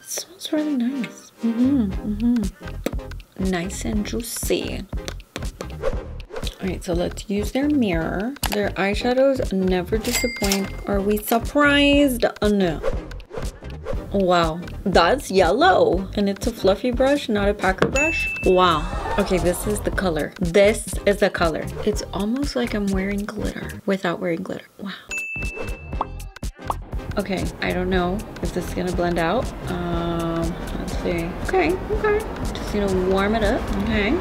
smells really nice. Nice and juicy. All right, so let's use their mirror. Their eyeshadows never disappoint. Are we surprised? Oh, no. Wow, that's yellow. And it's a fluffy brush, not a packer brush. Wow. Okay, this is the color. This is the color. It's almost like I'm wearing glitter without wearing glitter. Wow. Okay, I don't know if this is gonna blend out. Let's see. Okay. Just need to warm it up. Okay.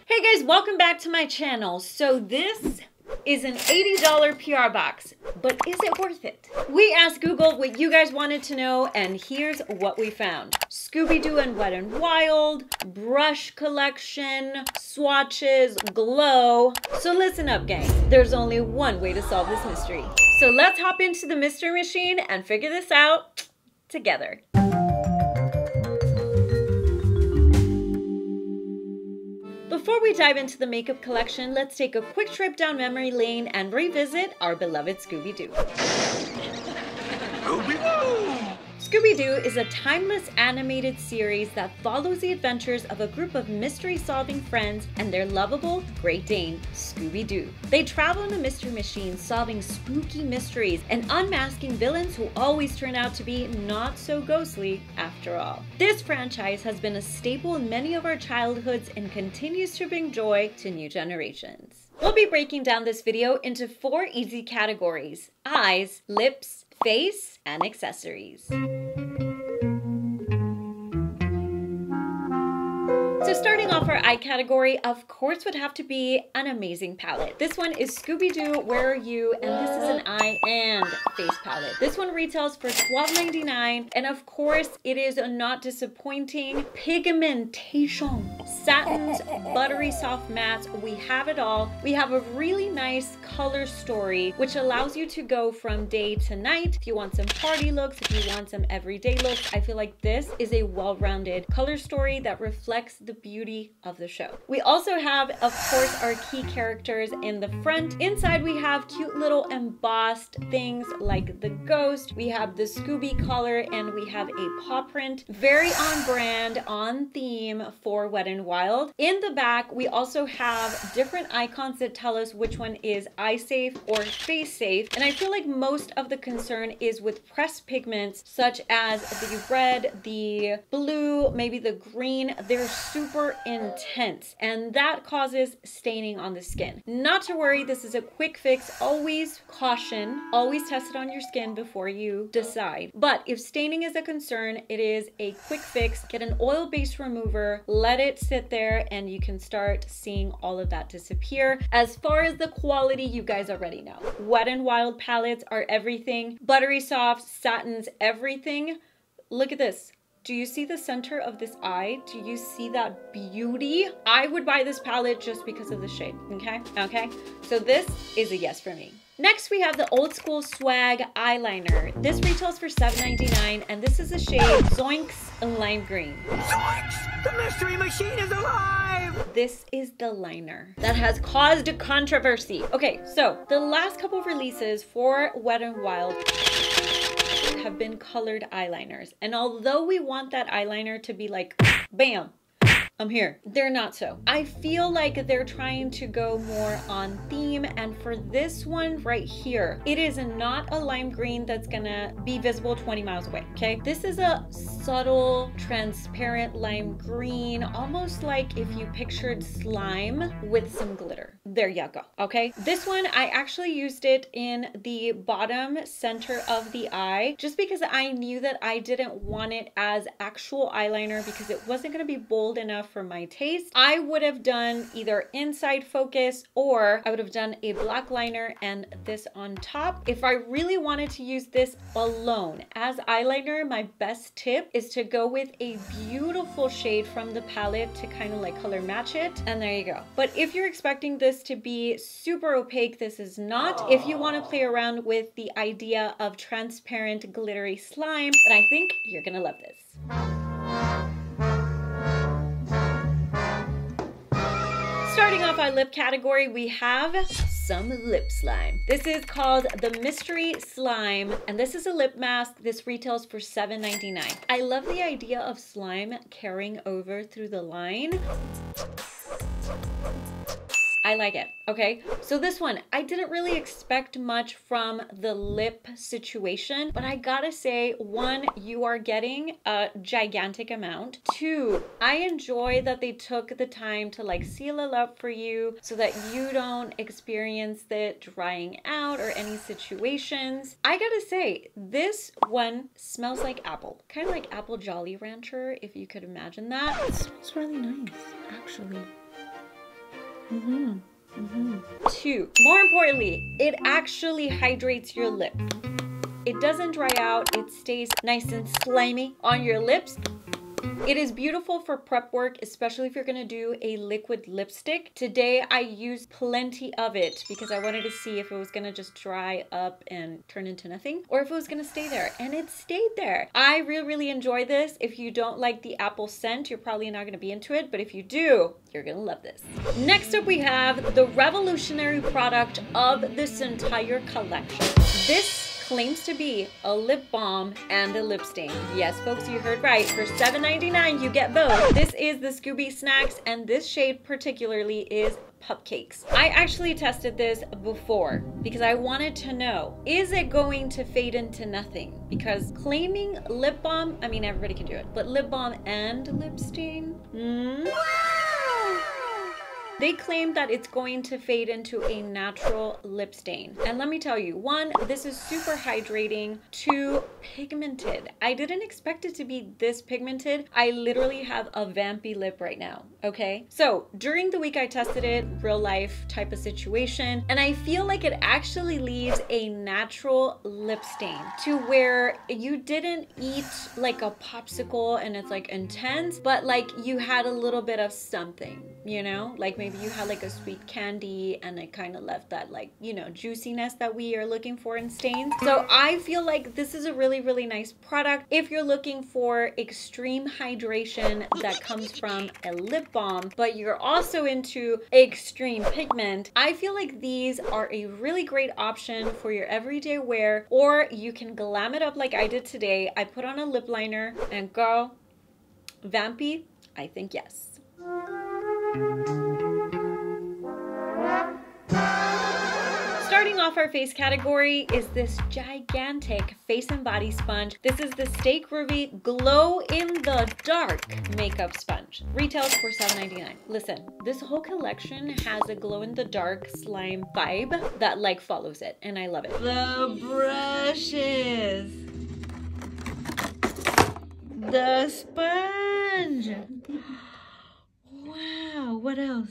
Hey guys, welcome back to my channel. So this is an $80 PR box, but is it worth it? We asked Google what you guys wanted to know, and here's what we found. Scooby-Doo and Wet n Wild, brush collection, swatches, glow. So listen up, gang. There's only one way to solve this mystery. So let's hop into the mystery machine and figure this out together. Before we dive into the makeup collection, let's take a quick trip down memory lane and revisit our beloved Scooby-Doo. Scooby-Doo is a timeless animated series that follows the adventures of a group of mystery-solving friends and their lovable Great Dane, Scooby-Doo. They travel in a mystery machine, solving spooky mysteries and unmasking villains who always turn out to be not so ghostly after all. This franchise has been a staple in many of our childhoods and continues to bring joy to new generations. We'll be breaking down this video into 4 easy categories: eyes, lips, face, and accessories. So starting off our eye category, of course, would have to be an amazing palette. This one is Scooby-Doo, Where Are You? And this is an eye and face palette. This one retails for $12.99. And of course, it is a not disappointing pigmentation. Satins, buttery soft mattes, we have it all. We have a really nice color story, which allows you to go from day to night. If you want some party looks, if you want some everyday looks, I feel like this is a well-rounded color story that reflects the beauty of the show. We also have, of course, our key characters in the front. Inside, we have cute little embossed things like the ghost. We have the Scooby collar, and we have a paw print. Very on brand, on theme for Wet n Wild. In the back, we also have different icons that tell us which one is eye safe or face safe. And I feel like most of the concern is with pressed pigments, such as the red, the blue, maybe the green. They're super intense, and that causes staining on the skin. Not to worry, this is a quick fix. Always caution, always test it on your skin before you decide. But if staining is a concern, it is a quick fix. Get an oil-based remover, let it sit there, and you can start seeing all of that disappear. As far as the quality, you guys already know. Wet n Wild palettes are everything. Buttery soft, satins, everything. Look at this. Do you see the center of this eye? Do you see that beauty? I would buy this palette just because of the shade, okay? Okay, so this is a yes for me. Next, we have the Old School Swag Eyeliner. This retails for $7.99, and this is the shade Zoinks Lime Green. Zoinks! The mystery machine is alive! This is the liner that has caused controversy. Okay, so the last couple of releases for Wet n Wild have been colored eyeliners. And although we want that eyeliner to be like, bam, I'm here, they're not so. I feel like they're trying to go more on theme, and for this one right here, it is not a lime green that's gonna be visible 20 miles away, okay? This is a subtle, transparent lime green, almost like if you pictured slime with some glitter. There you go, okay? This one, I actually used it in the bottom center of the eye, just because I knew that I didn't want it as actual eyeliner because it wasn't gonna be bold enough for my taste. I would have done either inside focus, or I would have done a black liner and this on top. If I really wanted to use this alone as eyeliner, my best tip is to go with a beautiful shade from the palette to kind of like color match it, and there you go. But if you're expecting this to be super opaque, this is not. If you want to play around with the idea of transparent glittery slime, then I think you're gonna love this. Starting off off our lip category, we have some lip slime. This is called the Mystery Slime, and this is a lip mask. This retails for $7.99. I love the idea of slime carrying over through the line. I like it, okay? So this one, I didn't really expect much from the lip situation, but I gotta say, one, you are getting a gigantic amount. Two, I enjoy that they took the time to like seal it up for you so that you don't experience it drying out or any situations. I gotta say, this one smells like apple. Kind of like apple Jolly Rancher, if you could imagine that. It smells really nice, actually. Two, more importantly, it actually hydrates your lip. It doesn't dry out, it stays nice and slimy on your lips. It is beautiful for prep work, especially if you're gonna do a liquid lipstick. Today, I used plenty of it because I wanted to see if it was gonna just dry up and turn into nothing, or if it was gonna stay there, and it stayed there. I really enjoy this. If you don't like the apple scent, you're probably not gonna be into it, but if you do, you're gonna love this. Next up, we have the revolutionary product of this entire collection. This claims to be a lip balm and a lip stain. Yes, folks, you heard right. For $7.99, you get both. This is the Scooby Snacks, and this shade particularly is Cupcakes. I actually tested this before because I wanted to know, is it going to fade into nothing? Because claiming lip balm, I mean, everybody can do it, but lip balm and lip stain? They claim that it's going to fade into a natural lip stain. And let me tell you, one, this is super hydrating. Two, pigmented. I didn't expect it to be this pigmented. I literally have a vampy lip right now, okay? So during the week I tested it, real life type of situation, and I feel like it actually leaves a natural lip stain to where you didn't eat like a popsicle and it's like intense, but like you had a little bit of something, you know? Like maybe you had like a sweet candy and it kind of left that like, you know, juiciness that we are looking for in stains. So I feel like this is a really nice product if you're looking for extreme hydration that comes from a lip balm, but you're also into extreme pigment. I feel like these are a really great option for your everyday wear, or you can glam it up like I did today. I put on a lip liner and girl, vampy, I think yes. Starting off our face category is this gigantic face and body sponge. This is the Stay Groovy Glow in the Dark makeup sponge. Retails for $7.99. Listen, this whole collection has a glow in the dark slime vibe that like follows it, and I love it. The brushes. The sponge. Wow, what else?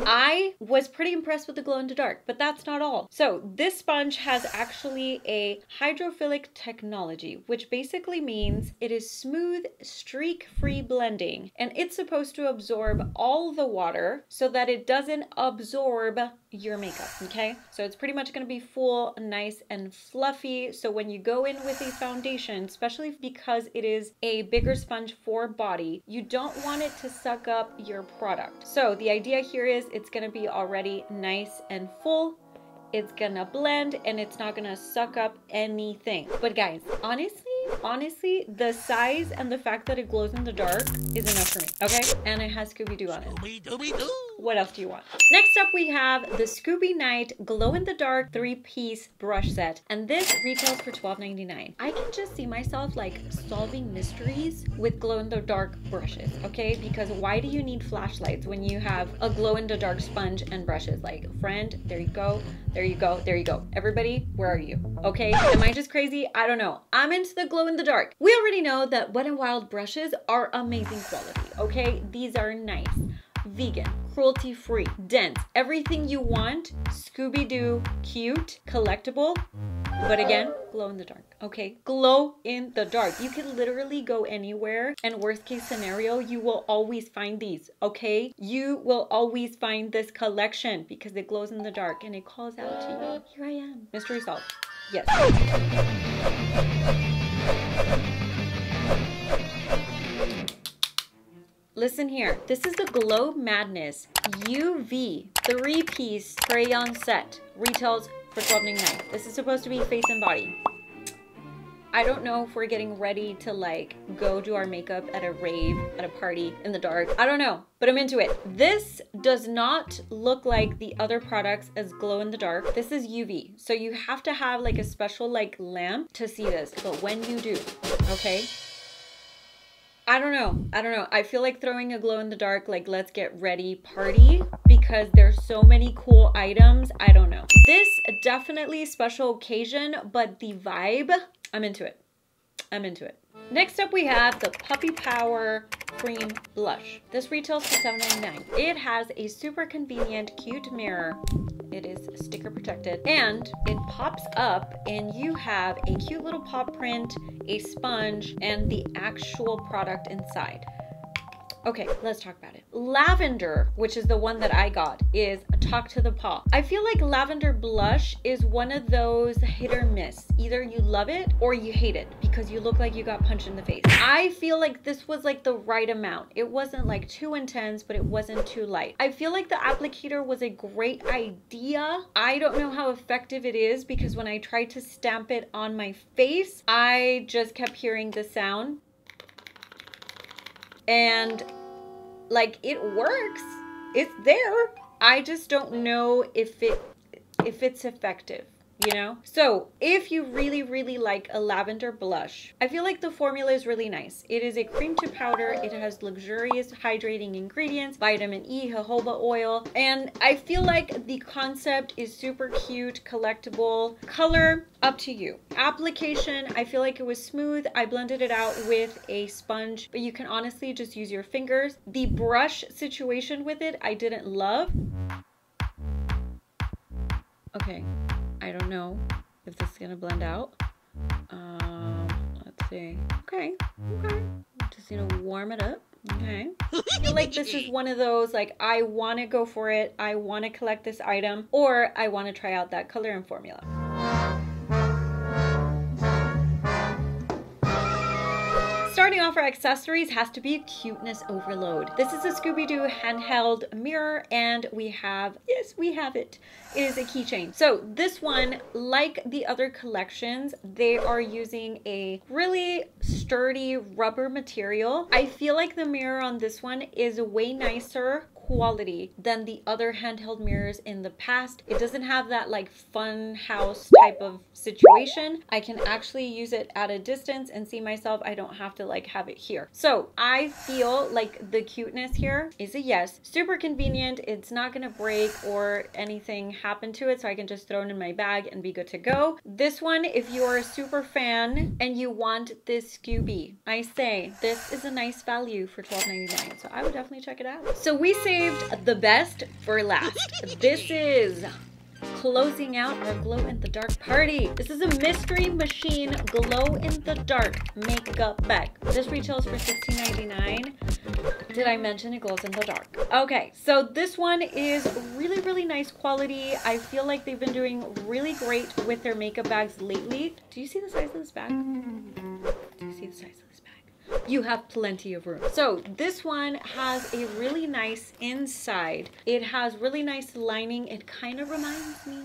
I was pretty impressed with the glow in the dark, but that's not all. So this sponge has actually a hydrophilic technology, which basically means it is smooth, streak-free blending, and it's supposed to absorb all the water so that it doesn't absorb your makeup, okay? So it's pretty much gonna be full, nice and fluffy. So when you go in with a foundation, especially because it is a bigger sponge for body, you don't want it to suck up your product. So the idea here is it's gonna be already nice and full. It's gonna blend and it's not gonna suck up anything. But guys, honestly, the size and the fact that it glows in the dark is enough for me, okay? And it has Scooby-Doo on it. Scooby-Doo. What else do you want? Next up, we have the Scooby Night Glow in the Dark 3-piece brush set. And this retails for $12.99. I can just see myself like solving mysteries with glow in the dark brushes, okay? Because why do you need flashlights when you have a glow in the dark sponge and brushes? Like, friend, there you go. There you go. There you go. Everybody, where are you? Okay, am I just crazy? I don't know. I'm into the glow in the dark. We already know that Wet n Wild brushes are amazing quality, okay? These are nice, vegan, cruelty-free, dense, everything you want. Scooby-Doo, cute, collectible, but again, glow in the dark, okay? Glow in the dark. You can literally go anywhere, and worst case scenario, you will always find these, okay? You will always find this collection because it glows in the dark and it calls out to you. Here I am. Mystery solved. Yes. listen here. This is the Glow Madness UV 3-piece crayon set. Retails for $12.99. This is supposed to be face and body. I don't know if we're getting ready to like go do our makeup at a rave, at a party in the dark. I don't know, but I'm into it. This does not look like the other products as glow in the dark. This is UV. So you have to have like a special like lamp to see this. But when you do, okay? I don't know. I feel like throwing a glow in the dark, like let's get ready party, because there's so many cool items. I don't know. This definitely special occasion, but the vibe, I'm into it. I'm into it. Next up we have the Puppy Power Cream Blush. This retails for $7.99. It has a super convenient, cute mirror. It is sticker protected and it pops up and you have a cute little paw print, a sponge, and the actual product inside. Okay, let's talk about it. Lavender, which is the one that I got, is Talk to the Paw. I feel like lavender blush is one of those hit or miss. Either you love it or you hate it because you look like you got punched in the face. I feel like this was like the right amount. It wasn't like too intense, but it wasn't too light. I feel like the applicator was a great idea. I don't know how effective it is because when I tried to stamp it on my face, I just kept hearing the sound. And like it works, it's there. I just don't know if it's effective, you know? So if you really like a lavender blush, I feel like the formula is really nice. It is a cream to powder. It has luxurious hydrating ingredients, vitamin E, jojoba oil, and I feel like the concept is super cute, collectible. Color, up to you. Application, I feel like it was smooth. I blended it out with a sponge, but you can honestly just use your fingers. The brush situation with it, I didn't love. Okay, I don't know if this is gonna blend out. Let's see. Okay. Just, you know, warm it up. Okay. I feel like this is one of those, like, I want to go for it. I want to collect this item, or I want to try out that color and formula. Starting off our accessories has to be cuteness overload. This is a Scooby-Doo handheld mirror and we have, yes, we have it. It is a keychain. So this one, like the other collections, they are using a really sturdy rubber material. I feel like the mirror on this one is way nicer quality than the other handheld mirrors in the past. It doesn't have that like fun house type of situation. I can actually use it at a distance and see myself. I don't have to like have it here. So I feel like the cuteness here is a yes. Super convenient. It's not gonna break or anything happen to it, so I can just throw it in my bag and be good to go. This one, if you are a super fan and you want this Scooby, I say this is a nice value for $12.99, so I would definitely check it out. So we saved the best for last. This is closing out our glow in the dark party. This is a Mystery Machine glow in the dark makeup bag. This retails for $16.99. Did I mention it glows in the dark? Okay, so this one is really nice quality. I feel like they've been doing really great with their makeup bags lately. Do you see the size of this bag? Do you see the size of this bag? You have plenty of room. So this one has a really nice inside. It has really nice lining. It kind of reminds me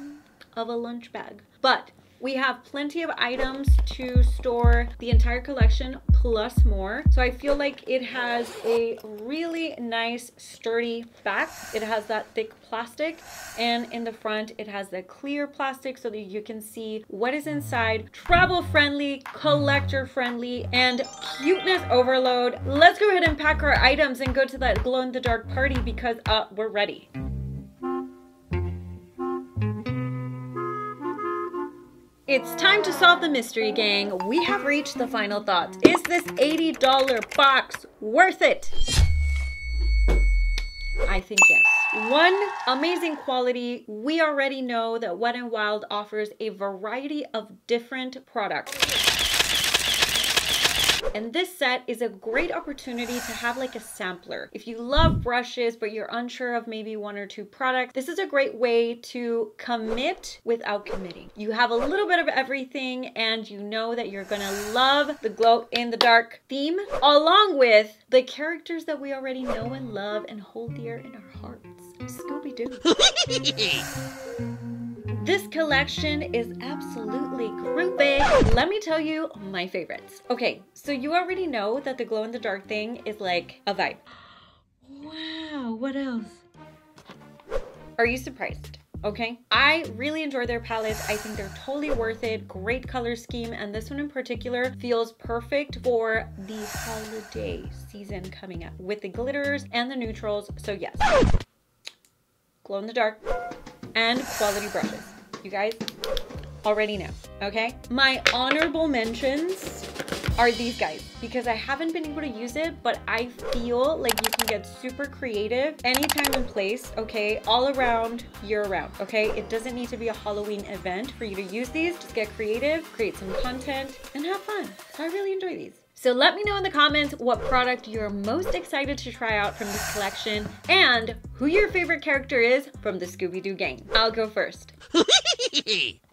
of a lunch bag, but we have plenty of items to store the entire collection plus more. So I feel like it has a really nice sturdy back. It has that thick plastic, and in the front it has the clear plastic so that you can see what is inside. Travel friendly, collector friendly, and cuteness overload. Let's go ahead and pack our items and go to that glow in the dark party because we're ready. It's time to solve the mystery, gang. We have reached the final thoughts. Is this $80 box worth it? I think yes. One, amazing quality. We already know that Wet n Wild offers a variety of different products. And this set is a great opportunity to have like a sampler. If you love brushes, but you're unsure of maybe one or two products, this is a great way to commit without committing. You have a little bit of everything and you know that you're gonna love the glow in the dark theme, along with the characters that we already know and love and hold dear in our hearts. Scooby-Doo. This collection is absolutely groovy. Let me tell you my favorites. Okay, so you already know that the glow in the dark thing is like a vibe. Wow, what else? Are you surprised? Okay, I really enjoy their palettes. I think they're totally worth it. Great color scheme, and this one in particular feels perfect for the holiday season coming up with the glitters and the neutrals. So yes, glow in the dark and quality brushes. You guys already know, okay? My honorable mentions are these guys because I haven't been able to use it, but I feel like you can get super creative anytime and place, okay? All around, year round, okay? It doesn't need to be a Halloween event for you to use these. Just get creative, create some content, and have fun. So I really enjoy these. So let me know in the comments what product you're most excited to try out from this collection and who your favorite character is from the Scooby-Doo gang. I'll go first.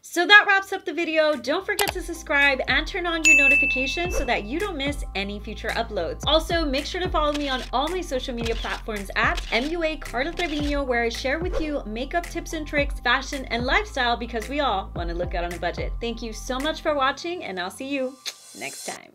So that wraps up the video. Don't forget to subscribe and turn on your notifications so that you don't miss any future uploads. Also, make sure to follow me on all my social media platforms at MUA Carla Treviño, where I share with you makeup tips and tricks, fashion, and lifestyle because we all want to look good on a budget. Thank you so much for watching, and I'll see you next time.